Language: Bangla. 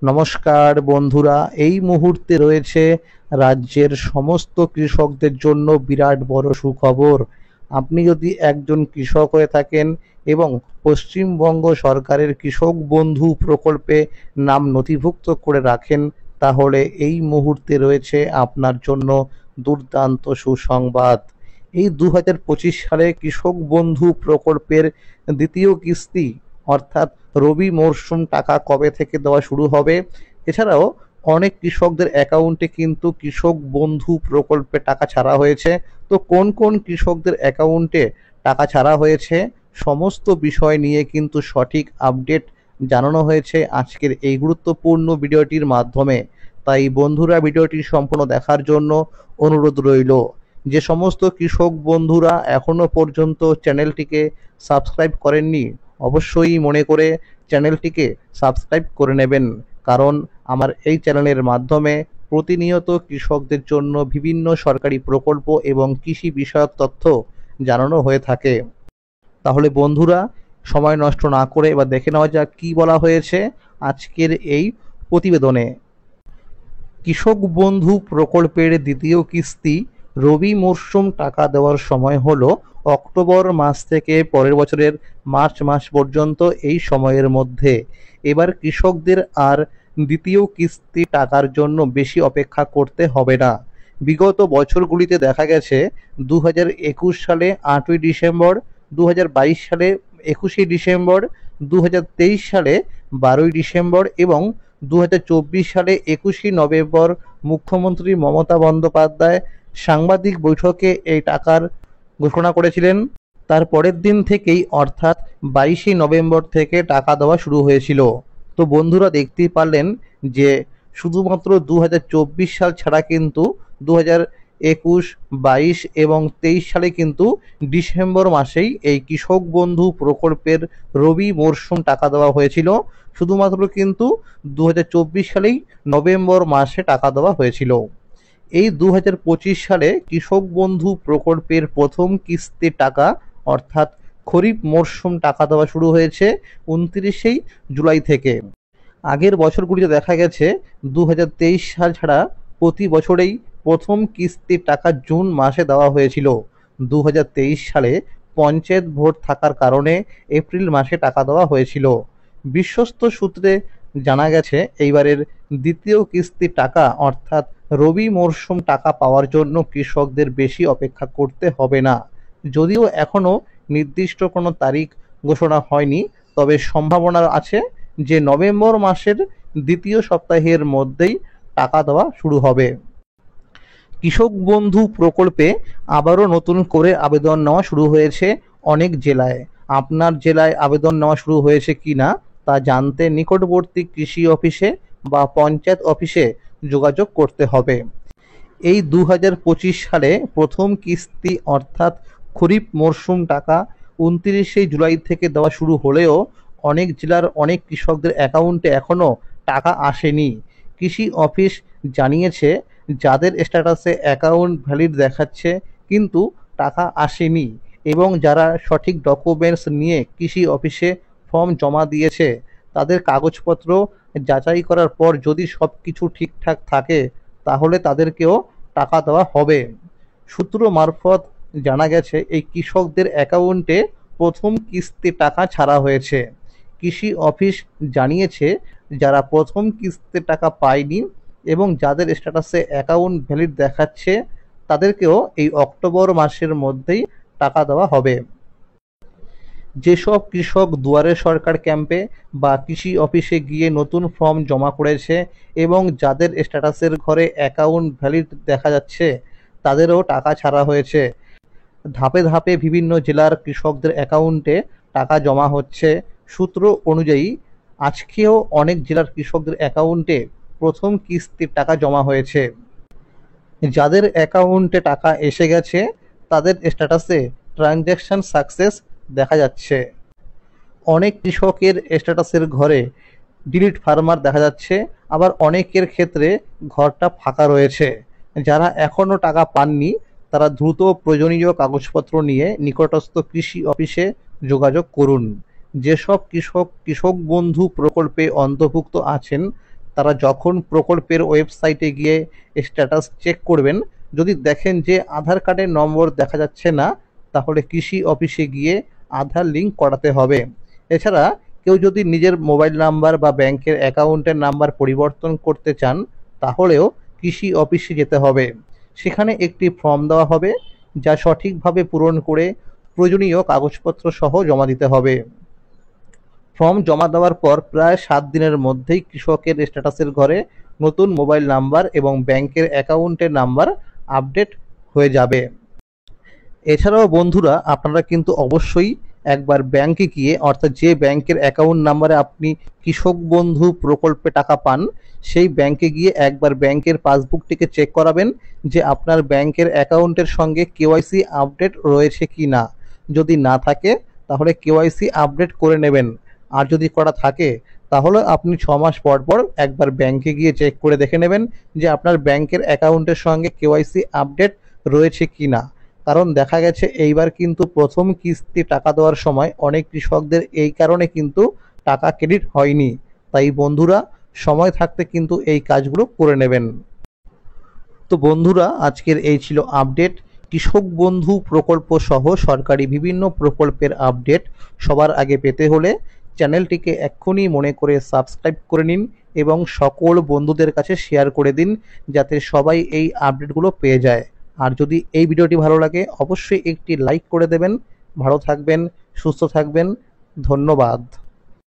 নমস্কার বন্ধুরা, এই মুহূর্তে রয়েছে রাজ্যের সমস্ত কৃষকদের জন্য বিরাট বড় সুখবর। আপনি যদি একজন কৃষক হয়ে থাকেন এবং পশ্চিমবঙ্গ সরকারের কৃষক বন্ধু প্রকল্পে নাম নথিভুক্ত করে রাখেন, তাহলে এই মুহূর্তে রয়েছে আপনার জন্য দুর্দান্ত সুসংবাদ। এই 2025 সালে কৃষক বন্ধু প্রকল্পের দ্বিতীয় কিস্তি অর্থাৎ রবি মরশুম টাকা কবে থেকে দেওয়া শুরু হবে। এছাড়াও অনেক কৃষকদের অ্যাকাউন্টে কিন্তু কৃষক বন্ধু প্রকল্পে টাকা ছাড়া হয়েছে। তো কোন কোন কৃষকদের অ্যাকাউন্টে টাকা ছাড়া হয়েছে সমস্ত বিষয় নিয়ে কিন্তু সঠিক আপডেট জানানো হয়েছে আজকের এই গুরুত্বপূর্ণ ভিডিওটির মাধ্যমে। তাই বন্ধুরা, ভিডিওটি সম্পূর্ণ দেখার জন্য অনুরোধ রইল। যে সমস্ত কৃষক বন্ধুরা এখনো পর্যন্ত চ্যানেলটিকে সাবস্ক্রাইব করেননি, অবশ্যই মনে করে চ্যানেলটিকে সাবস্ক্রাইব করে নেবেন, কারণ আমার এই চ্যানেলের মাধ্যমে প্রতিনিয়ত কৃষকদের জন্য বিভিন্ন সরকারি প্রকল্প এবং কৃষি বিষয়ক তথ্য জানানো হয়ে থাকে। তাহলে বন্ধুরা, সময় নষ্ট না করে এবার দেখে নেওয়া যাক কী বলা হয়েছে আজকের এই প্রতিবেদনে। কৃষক বন্ধু প্রকল্পের দ্বিতীয় কিস্তি রবি মরশুম টাকা দেওয়ার সময় হলো অক্টোবর মাস থেকে পরের বছরের মার্চ মাস পর্যন্ত। এই সময়ের মধ্যে এবার কৃষকদের আর দ্বিতীয় কিস্তি টাকার জন্য বেশি অপেক্ষা করতে হবে না। বিগত বছরগুলিতে দেখা গেছে 2021 সালে 8ই ডিসেম্বর, 2022 সালে 21শে ডিসেম্বর, 2023 সালে 12ই ডিসেম্বর এবং 2024 সালে 21শে নভেম্বর মুখ্যমন্ত্রী মমতা বন্দ্যোপাধ্যায় সাংবাদিক বৈঠকে এই টাকার ঘোষণা করেছিলেন। তার পরের দিন থেকেই অর্থাৎ 22শে নভেম্বর থেকে টাকা দেওয়া শুরু হয়েছিল। তো বন্ধুরা, দেখতেই পারলেন যে শুধুমাত্র 2024 সাল ছাড়া কিন্তু 2021, 22 এবং 23 সালে কিন্তু ডিসেম্বর মাসেই এই কৃষক বন্ধু প্রকল্পের রবি মরশুম টাকা দেওয়া হয়েছিল। শুধুমাত্র কিন্তু 2024 সালেই নভেম্বর মাসে টাকা দেওয়া হয়েছিল। এই 2025 সালে কৃষক বন্ধু প্রকল্পের প্রথম কিস্তির টাকা অর্থাৎ খরিফ মরশুম টাকা দেওয়া শুরু হয়েছে 29শে জুলাই থেকে। আগের বছরগুলিতে দেখা গেছে 2023 সাল ছাড়া প্রতি বছরেই প্রথম কিস্তির টাকা জুন মাসে দেওয়া হয়েছিল। 2023 সালে পঞ্চায়েত ভোট থাকার কারণে এপ্রিল মাসে টাকা দেওয়া হয়েছিল। বিশ্বস্ত সূত্রে জানা গেছে এইবারের দ্বিতীয় কিস্তির টাকা অর্থাৎ রবি মরশুম টাকা পাওয়ার জন্য কৃষকদের বেশি অপেক্ষা করতে হবে না। যদিও এখনও নির্দিষ্ট কোনো তারিখ ঘোষণা হয়নি, তবে সম্ভাবনা আছে যে নভেম্বর মাসের দ্বিতীয় সপ্তাহের মধ্যেই টাকা দেওয়া শুরু হবে। কৃষক বন্ধু প্রকল্পে আবারও নতুন করে আবেদন নেওয়া শুরু হয়েছে অনেক জেলায়। আপনার জেলায় আবেদন নেওয়া শুরু হয়েছে কি না তা জানতে নিকটবর্তী কৃষি অফিসে বা পঞ্চায়েত অফিসে যোগাযোগ করতে হবে। এই 2025 সালে প্রথম কিস্তি অর্থাৎ খরিফ মরশুম টাকা 29শে জুলাই থেকে দেওয়া শুরু হলেও অনেক জেলার অনেক কৃষকদের অ্যাকাউন্টে এখনও টাকা আসেনি। কৃষি অফিস জানিয়েছে যাদের স্ট্যাটাসে অ্যাকাউন্ট ভ্যালিড দেখাচ্ছে কিন্তু টাকা আসেনি এবং যারা সঠিক ডকুমেন্টস নিয়ে কৃষি অফিসে ফর্ম জমা দিয়েছে তাদের কাগজপত্র যাচাই করার পর যদি সব কিছু ঠিকঠাক থাকে তাহলে তাদেরকেও টাকা দেওয়া হবে। সূত্র মারফত জানা গেছে এই কৃষকদের অ্যাকাউন্টে প্রথম কিস্তি টাকা ছাড়া হয়েছে। কৃষি অফিস জানিয়েছে যারা প্রথম কিস্তির টাকা পায়নি এবং যাদের স্ট্যাটাসে অ্যাকাউন্ট ভ্যালিড দেখাচ্ছে তাদেরকেও এই অক্টোবর মাসের মধ্যেই টাকা দেওয়া হবে। যেসব কৃষক দুয়ারে সরকার ক্যাম্পে বা কৃষি অফিসে গিয়ে নতুন ফর্ম জমা করেছে এবং যাদের স্ট্যাটাসের ঘরে অ্যাকাউন্ট ভ্যালিড দেখা যাচ্ছে তাদেরও টাকা ছাড়া হয়েছে। ধাপে ধাপে বিভিন্ন জেলার কৃষকদের অ্যাকাউন্টে টাকা জমা হচ্ছে। সূত্র অনুযায়ী আজকেও অনেক জেলার কৃষকদের অ্যাকাউন্টে প্রথম কিস্তির টাকা জমা হয়েছে। যাদের অ্যাকাউন্টে টাকা এসে গেছে তাদের স্ট্যাটাসে ট্রানজ্যাকশন সাকসেস দেখা যাচ্ছে। অনেক কৃষকের স্ট্যাটাসের ঘরে ডিলিট ফার্মার দেখা যাচ্ছে, আবার অনেকের ক্ষেত্রে ঘরটা ফাঁকা রয়েছে। যারা এখনও টাকা পাননি তারা দ্রুত প্রয়োজনীয় কাগজপত্র নিয়ে নিকটস্থ কৃষি অফিসে যোগাযোগ করুন। যেসব কৃষক কৃষক বন্ধু প্রকল্পে অন্তর্ভুক্ত আছেন তারা যখন প্রকল্পের ওয়েবসাইটে গিয়ে স্ট্যাটাস চেক করবেন, যদি দেখেন যে আধার কার্ডের নম্বর দেখা যাচ্ছে না, তাহলে কৃষি অফিসে গিয়ে আধার লিঙ্ক করাতে হবে। এছাড়া কেউ যদি নিজের মোবাইল নাম্বার বা ব্যাংকের অ্যাকাউন্টের নাম্বার পরিবর্তন করতে চান, তাহলেও কৃষি অফিসে যেতে হবে। সেখানে একটি ফর্ম দেওয়া হবে, যা সঠিকভাবে পূরণ করে প্রয়োজনীয় কাগজপত্র সহ জমা দিতে হবে। ফর্ম জমা দেওয়ার পর প্রায় 7 দিনের মধ্যেই কৃষকের স্ট্যাটাসের ঘরে নতুন মোবাইল নাম্বার এবং ব্যাংকের অ্যাকাউন্টের নাম্বার আপডেট হয়ে যাবে। এছাড়াও বন্ধুরা, আপনারা কিন্তু অবশ্যই একবার ব্যাংকে গিয়ে, অর্থাৎ যে ব্যাংকের অ্যাকাউন্ট নাম্বারে আপনি কৃষক বন্ধু প্রকল্পে টাকা পান, সেই ব্যাংকে গিয়ে একবার ব্যাংকের পাসবুকটিকে চেক করাবেন যে আপনার ব্যাংকের অ্যাকাউন্টের সঙ্গে কেওয়াইসি আপডেট রয়েছে কি না। যদি না থাকে তাহলে কেওয়াইসি আপডেট করে নেবেন, আর যদি করা থাকে তাহলে আপনি 6 মাস পর পর একবার ব্যাংকে গিয়ে চেক করে দেখে নেবেন যে আপনার ব্যাংকের অ্যাকাউন্টের সঙ্গে কেওয়াইসি আপডেট রয়েছে কি না। কারণ দেখা গেছে এইবার কিন্তু প্রথম কিস্তি টাকা দেওয়ার সময় অনেক কৃষকদের এই কারণে কিন্তু টাকা ক্রেডিট হয়নি। তাই বন্ধুরা, সময় থাকতে কিন্তু এই কাজগুলো করে নেবেন। তো বন্ধুরা, আজকের এই ছিল আপডেট। কৃষক বন্ধু প্রকল্প সহ সরকারি বিভিন্ন প্রকল্পের আপডেট সবার আগে পেতে হলে চ্যানেলটিকে এক্ষুনি মনে করে সাবস্ক্রাইব করে নিন এবং সকল বন্ধুদের কাছে শেয়ার করে দিন, যাতে সবাই এই আপডেটগুলো পেয়ে যায়। আর যদি এই ভিডিওটি ভালো লাগে অবশ্যই একটি লাইক করে দেবেন। ভালো থাকবেন, সুস্থ থাকবেন। ধন্যবাদ।